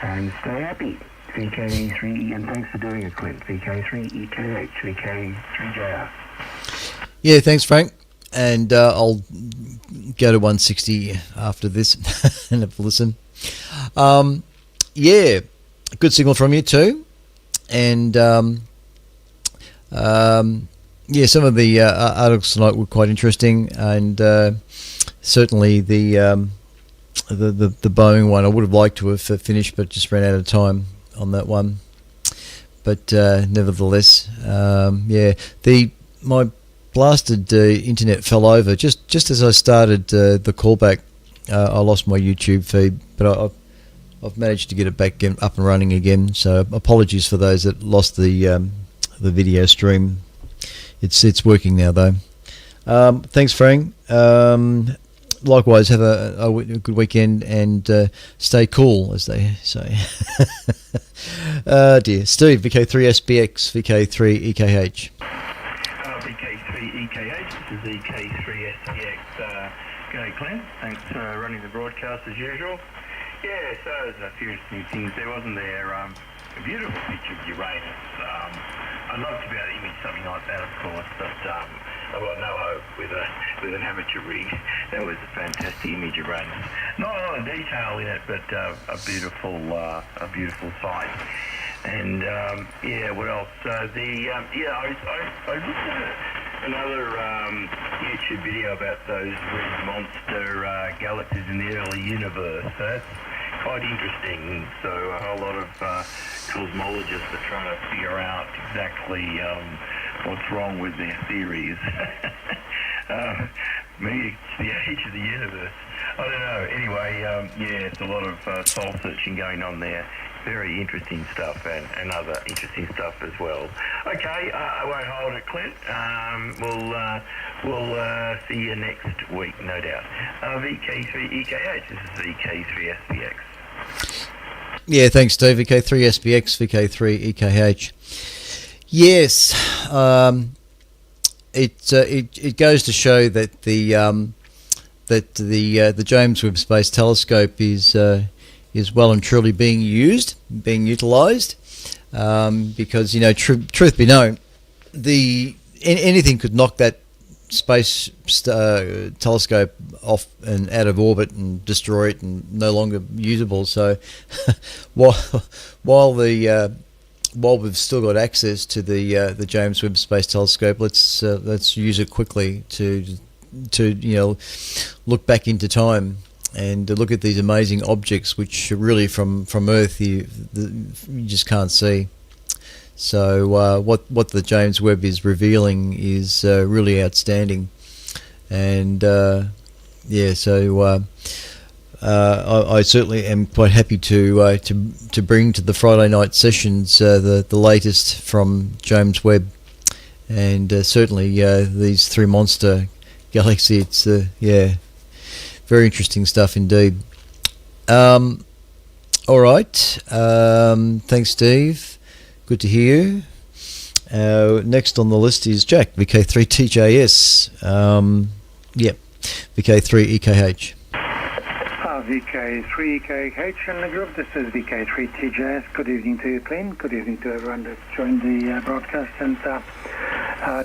and stay happy. VK3, and thanks for doing it, Clint. VK3EKH, VK3JR. Yeah, thanks, Frank. And I'll go to 160 after this and have a listen. Yeah, good signal from you too. And yeah, some of the articles tonight were quite interesting, and certainly the Boeing one I would have liked to have finished, but just ran out of time on that one. But nevertheless, yeah, my blasted internet fell over just as I started the callback. I lost my YouTube feed, but I've managed to get it back up and running again. So apologies for those that lost the video stream. It's working now though. Thanks, Frank. Likewise, have a good weekend and stay cool, as they say. Dear Steve, VK3SBX, VK3EKH. VK3EKH, this is VK3SBX. G'day, Clint. Thanks for running the broadcast as usual. Yeah, so there's a few interesting things. There wasn't there a beautiful picture of Uranus. I'd love to be able to image something like that, of course, but I've got no hope with an amateur rig. That was a fantastic image of Uranus. Not a lot of detail in it, but a beautiful sight. And yeah, what else? I looked at another YouTube video about those red monster galaxies in the early universe. So that's quite interesting. So a whole lot of cosmologists are trying to figure out exactly what's wrong with their theories. Maybe it's the age of the universe. I don't know. Anyway, yeah, it's a lot of soul searching going on there. Very interesting stuff and other interesting stuff as well. Okay, I won't hold it, Clint. We'll see you next week, no doubt. VK3EKH, this is VK3SBX. Yeah, thanks, Steve. VK3SBX, VK3EKH. Yes, it goes to show that the James Webb Space Telescope is well and truly being utilised, because truth be known, anything could knock that space telescope off and out of orbit and destroy it and no longer usable. So while we've still got access to the James Webb Space Telescope, let's use it quickly to look back into time and look at these amazing objects, which really from Earth you just can't see. So what the James Webb is revealing is really outstanding, and yeah. So I certainly am quite happy to bring to the Friday night sessions the latest from James Webb, and certainly these three monster galaxy. It's yeah. Very interesting stuff indeed. All right. Thanks, Steve. Good to hear you. Next on the list is Jack, VK3TJS. Yep, VK3EKH. VK3EKH in the group. This is VK3TJS. Good evening to you, Clint. Good evening to everyone that's joined the broadcast. And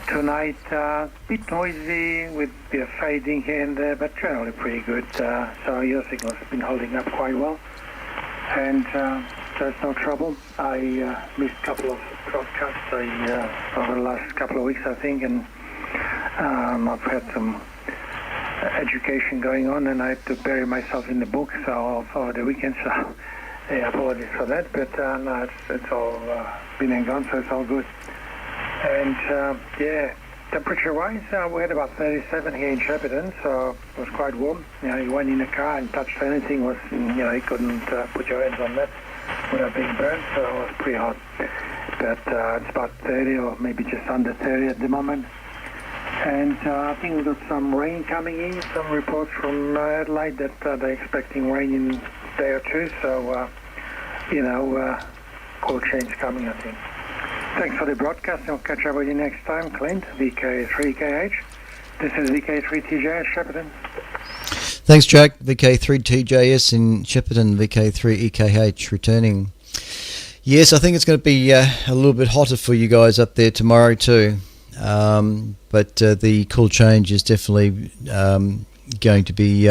tonight, a bit noisy with a bit of fading here and there, but generally pretty good. So your signals have been holding up quite well, and there's no trouble. I missed a couple of broadcasts over the last couple of weeks, I think, and I've had some education going on, and I had to bury myself in the book so over the weekend. So yeah, apologies for that, but no, it's all been and gone, so it's all good. And yeah, temperature-wise, we had about 37 here in Shepparton, so it was quite warm. You went in the car and touched anything, you couldn't put your hands on that without being burned, so it was pretty hot. But it's about 30 or maybe just under 30 at the moment. And I think we've got some rain coming in, some reports from Adelaide that they're expecting rain in a day or two, so, cool change coming, I think. Thanks for the broadcast, and I'll catch up with you next time. Clint, VK3KH. This is VK3TJ, Shepparton. Thanks, Jack. VK3TJS in Shepparton, VK3EKH returning. Yes, I think it's going to be a little bit hotter for you guys up there tomorrow too. But the cool change is definitely going to be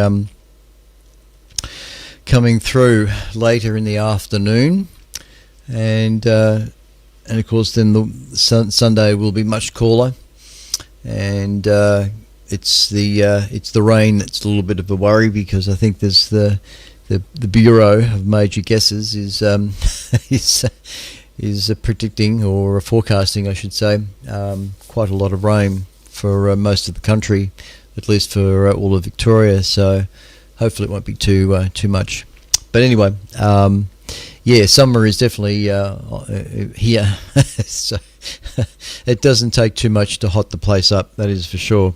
coming through later in the afternoon, and of course then the Sunday will be much cooler, and it's the rain that's a little bit of a worry, because I think there's the Bureau of Major Guesses is predicting, or forecasting I should say, quite a lot of rain for most of the country, at least for all of Victoria, so hopefully it won't be too much. But anyway, summer is definitely here, so it doesn't take too much to hot the place up, that is for sure.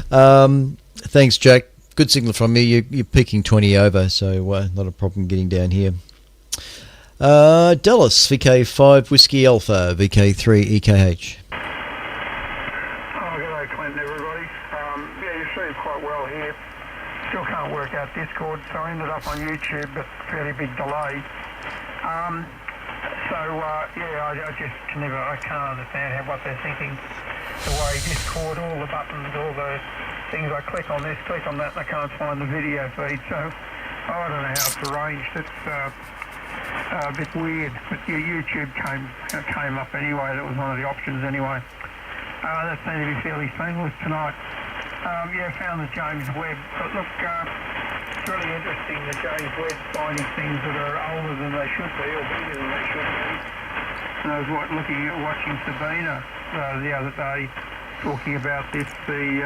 Thanks, Jack. Good signal from you. You're peaking 20 over, so not a problem getting down here. Dallas, VK5 Whiskey Alpha, VK3 EKH. G'day, Clint, everybody. You see it quite well here. Still can't work out Discord, so I ended up on YouTube, but fairly big delay. I can't understand what they're thinking. The way Discord, all the buttons, all the things, I click on this, click on that, and I can't find the video feed, so I don't know how it's arranged. It's a bit weird, but YouTube came up anyway. That was one of the options anyway. That seemed to be fairly seamless tonight. Found the James Webb, but look, it's really interesting that James Webb's finding things that are older than they should be, or bigger than they should be. And I was watching Sabina the other day, talking about this, the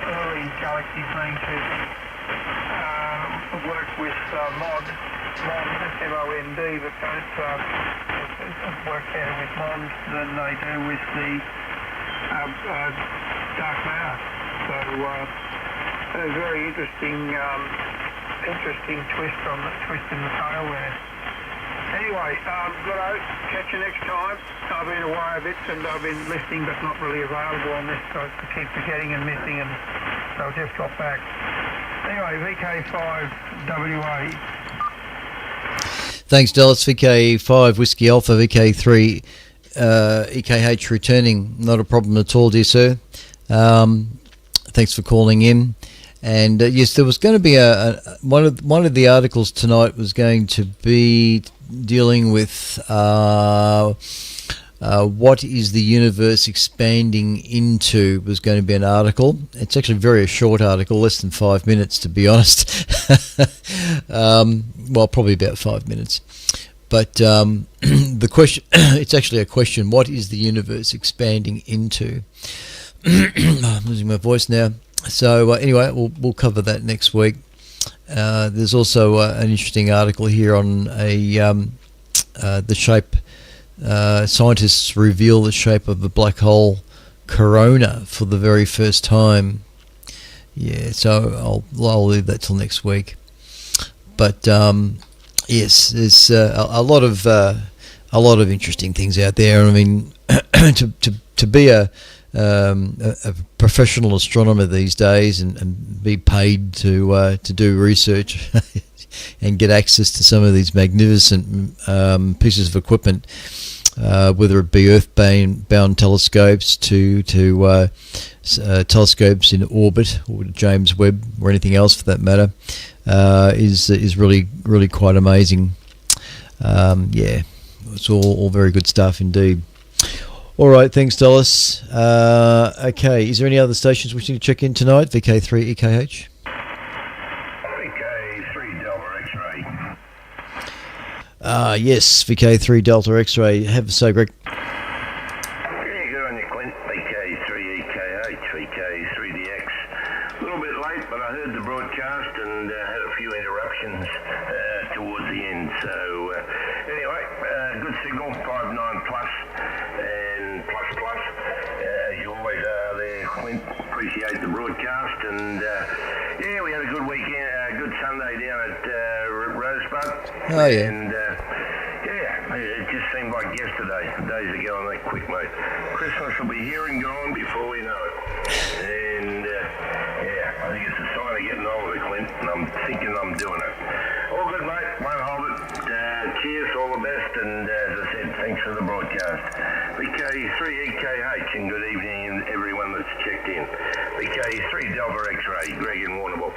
early galaxies being to work with MOND, MOND, but don't work better with MOND than they do with the dark matter. So a very interesting twist in the tail there. Anyway, catch you next time. I've been away a bit, and I've been listening but not really available on this, so I keep forgetting and missing, and so I just got back. Anyway, VK5 WA. Thanks, Dallas. VK5 Whiskey Alpha, VK3 EKH returning. Not a problem at all, dear sir. Thanks for calling in. And yes, there was going to be one of the articles tonight was going to be dealing with what is the universe expanding into, was going to be an article. It's actually a very short article, less than 5 minutes to be honest. Well, probably about 5 minutes. But the question, it's actually a question: what is the universe expanding into? I'm losing my voice now. So anyway, we'll cover that next week. There's also an interesting article here on the shape. Scientists reveal the shape of the black hole corona for the very first time. Yeah, so I'll leave that till next week. But yes, there's a lot of interesting things out there. I mean, to be a professional astronomer these days and be paid to do research and get access to some of these magnificent pieces of equipment, whether it be earth-bound telescopes to telescopes in orbit, or James Webb, or anything else for that matter, is really quite amazing. It's all very good stuff indeed. All right, thanks, Dallas. Okay, is there any other stations we need to check in tonight? VK3 EKH? VK3 Delta X-ray. Yes, VK3 Delta X-ray. Have a say, Greg. Yeah, good on you, Clint. VK3 EKH, VK3DX. A little bit late, but I heard the broadcast and had a few interruptions towards the end. So anyway, good signal, 5.9 plus. Plus, as you always are there, Clint. Appreciate the broadcast, and we had a good weekend, good Sunday down at Rosebud. Oh yeah. And it just seemed like yesterday. days are going that quick, mate. Christmas will be here and gone before we know it. And, yeah, I think it's a sign of getting older, Clint, and I'm thinking I'm doing it. All good, mate. Won't hold it. Cheers, all the best, and as I said, thanks for the broadcast. VK3EKH, and good evening everyone that's checked in. VK3 Delta X-Ray, Greg in Warrnambool.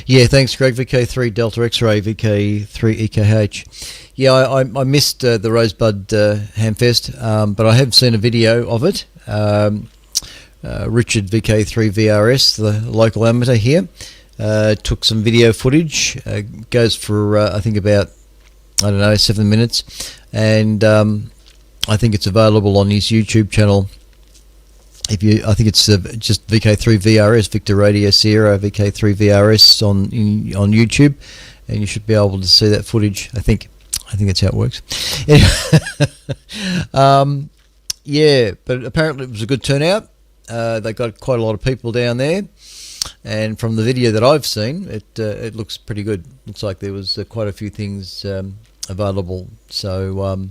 Yeah, thanks, Greg. VK3 Delta X-Ray, VK3EKH. Yeah, I missed the Rosebud Hamfest, but I have seen a video of it. Richard VK3 VRS, the local amateur here, took some video footage. Goes for I think about 7 minutes, and I think it's available on his YouTube channel. I think it's just VK3 VRS, Victor Radio Sierra VK3 VRS on YouTube, and you should be able to see that footage. I think that's how it works. Yeah, but apparently it was a good turnout. They got quite a lot of people down there, and from the video that I've seen, it looks pretty good. Looks like there was quite a few things available. So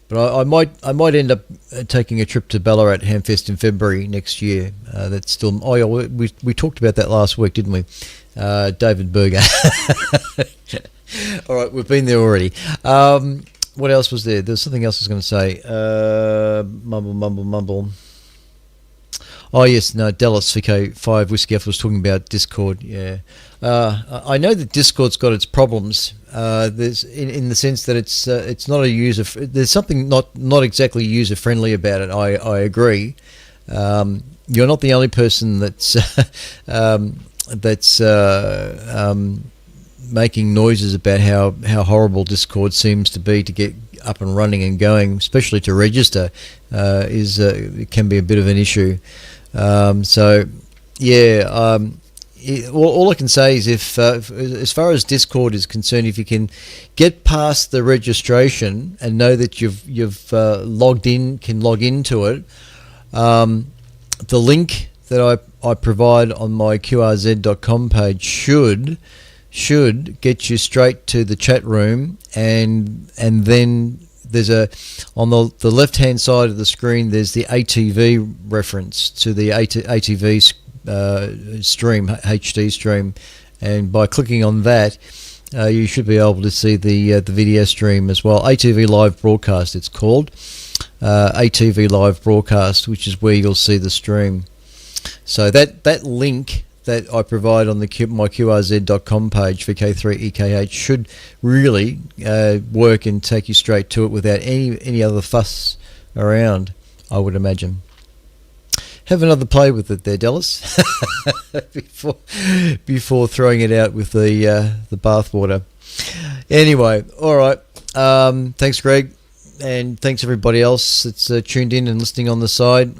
but I might end up taking a trip to Ballarat Hamfest in February next year. That's still. Oh yeah, we talked about that last week, didn't we? David Berger. All right, we've been there already. What else was there? There's something else I was going to say. Mumble. Oh yes, no, Dallas VK5 Whiskey Alpha was talking about Discord. Yeah, I know that Discord's got its problems. There's in the sense that it's not a user. There's something not exactly user friendly about it. I agree. You're not the only person that's making noises about how horrible Discord seems to be to get up and running and going, especially to register. It can be a bit of an issue. All I can say is if as far as Discord is concerned, if you can get past the registration and know that you've logged in, can log into it, the link that I provide on my qrz.com page should get you straight to the chat room, and then there's on the left hand side of the screen there's the ATV reference to the ATV stream, HD stream, and by clicking on that you should be able to see the video stream as well. ATV live broadcast it's called, ATV live broadcast, which is where you'll see the stream. So that link that I provide on my qrz.com page, VK3EKH, should really work and take you straight to it without any other fuss around, I would imagine. Have another play with it there, Dallas, before throwing it out with the bathwater. Anyway, all right. Thanks, Greg, and thanks everybody else that's tuned in and listening on the side.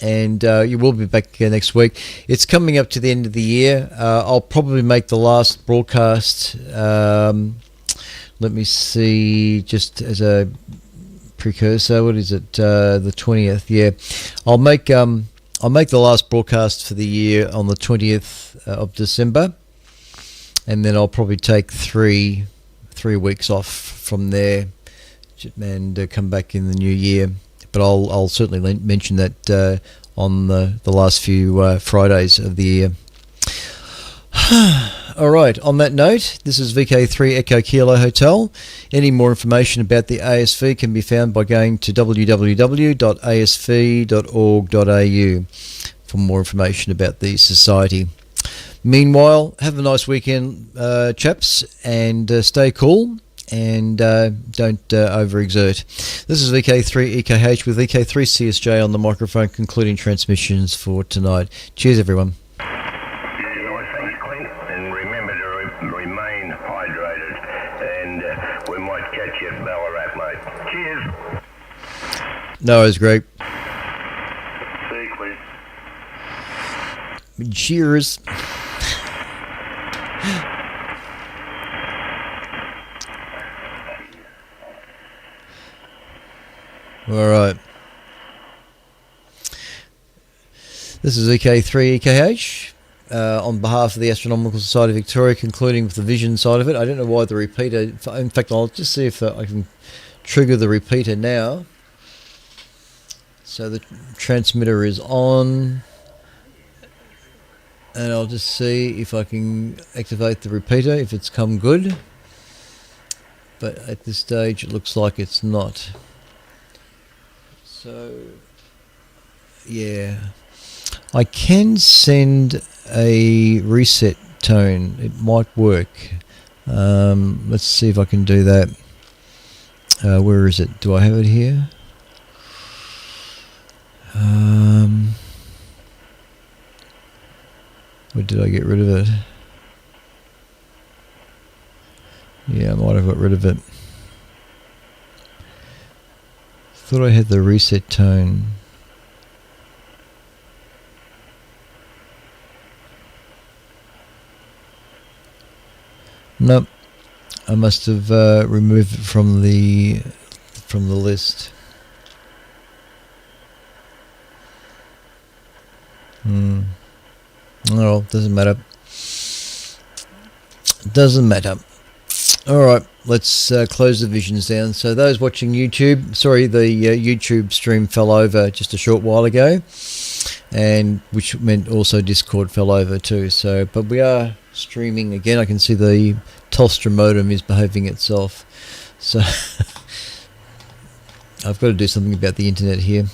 And you will be back next week. It's coming up to the end of the year. I'll probably make the last broadcast. Let me see, just as a precursor. What is it? The 20th. Yeah, I'll make the last broadcast for the year on the 20th of December, and then I'll probably take three weeks off from there, and come back in the new year. But I'll certainly mention that on the last few Fridays of the year. All right, on that note, this is VK3 Echo Kilo Hotel. Any more information about the ASV can be found by going to www.asv.org.au for more information about the society. Meanwhile, have a nice weekend, chaps, and stay cool. And don't overexert. This is VK3 EKH with VK3 CSJ on the microphone, concluding transmissions for tonight. Cheers, everyone. Thanks, Clint, and remember to remain hydrated, and we might catch you at Ballarat, mate. Cheers. No, it was great. See you, Clint. Cheers. All right. This is EK3 EKH on behalf of the Astronomical Society of Victoria, concluding with the vision side of it. I don't know why the repeater. In fact, I'll just see if I can trigger the repeater now. So the transmitter is on, and I'll just see if I can activate the repeater, if it's come good. But at this stage it looks like it's not. So yeah, I can send a reset tone. It might work. Let's see if I can do that. Where is it? Do I have it here? Or did I get rid of it? Yeah, I might have got rid of it. Thought I had the reset tone. Nope. I must have removed it from the list. Oh, doesn't matter. Doesn't matter. Alright, let's close the visions down. So those watching YouTube, sorry, the YouTube stream fell over just a short while ago, and which meant also Discord fell over too. So, but we are streaming again. I can see the Telstra modem is behaving itself. So I've got to do something about the internet here.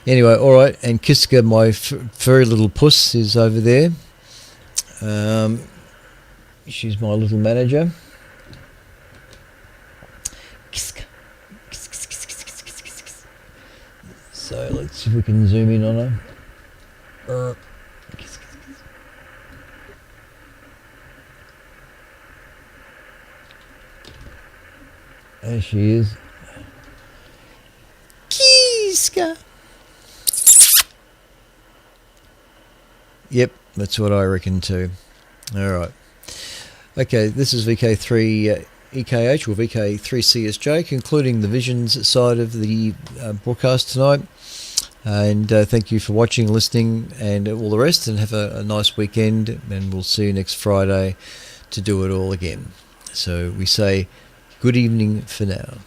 Anyway, alright, and Kiska, my furry little puss, is over there. She's my little manager. So let's see if we can zoom in on her. There she is. Kiska. Yep, that's what I reckon too. Alright. Okay, this is VK3 EKH or VK3CSJ, concluding the visions side of the broadcast tonight. And thank you for watching, listening, and all the rest, and have a nice weekend, and we'll see you next Friday to do it all again. So we say good evening for now.